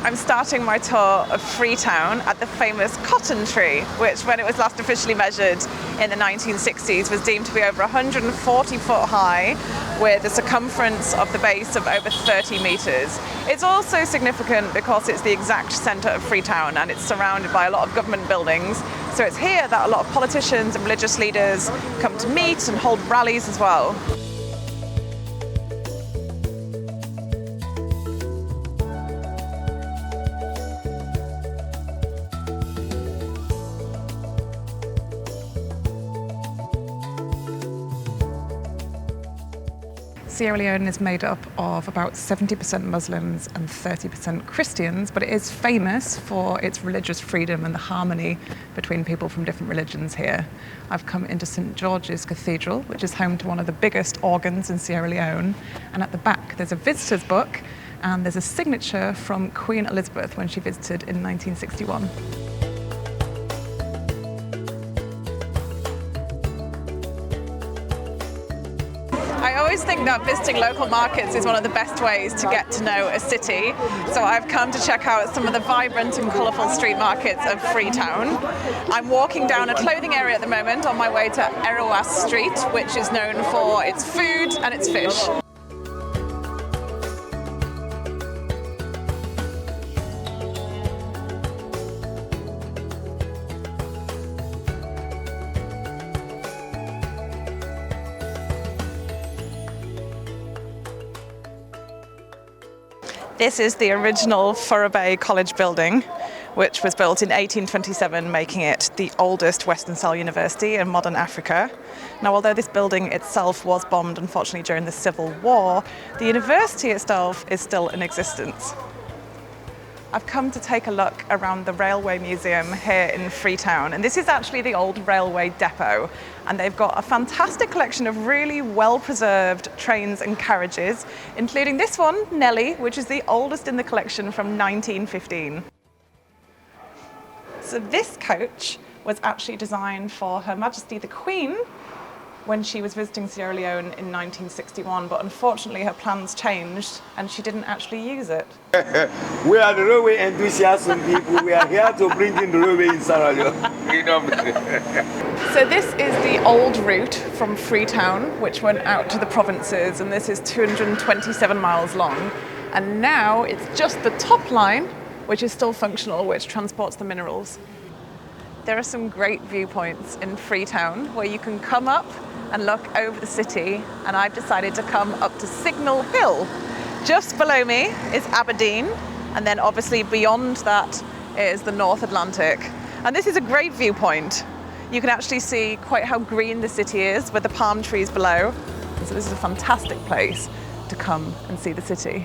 I'm starting my tour of Freetown at the famous cotton tree, which when it was last officially measured in the 1960s was deemed to be over 140 foot high with a circumference of the base of over 30 metres. It's also significant because it's the exact centre of Freetown and it's surrounded by a lot of government buildings. So it's here that a lot of politicians and religious leaders come to meet and hold rallies as well. Sierra Leone is made up of about 70% Muslims and 30% Christians, but it is famous for its religious freedom and the harmony between people from different religions here. I've come into St. George's Cathedral, which is home to one of the biggest organs in Sierra Leone, and at the back there's a visitor's book and there's a signature from Queen Elizabeth when she visited in 1961. I always think that visiting local markets is one of the best ways to get to know a city. So I've come to check out some of the vibrant and colourful street markets of Freetown. I'm walking down a clothing area at the moment on my way to Eroas Street, which is known for its food and its fish. This is the original Forah Bay College building, which was built in 1827, making it the oldest Western-style university in modern Africa. Now, although this building itself was bombed, unfortunately, during the Civil War, the university itself is still in existence. I've come to take a look around the Railway Museum here in Freetown, and this is actually the old railway depot, and they've got a fantastic collection of really well-preserved trains and carriages, including this one, Nellie, which is the oldest in the collection from 1915. So this coach was actually designed for Her Majesty the Queen when she was visiting Sierra Leone in 1961, but unfortunately her plans changed and she didn't actually use it. We are the railway enthusiasm people. We are here to bring in the railway in Sierra Leone. So this is the old route from Freetown, which went out to the provinces, and this is 227 miles long. And now it's just the top line, which is still functional, which transports the minerals. There are some great viewpoints in Freetown where you can come up and look over the city, and I've decided to come up to Signal Hill. Just below me is Aberdeen, and then obviously beyond that is the North Atlantic. And this is a great viewpoint. You can actually see quite how green the city is with the palm trees below. So this is a fantastic place to come and see the city.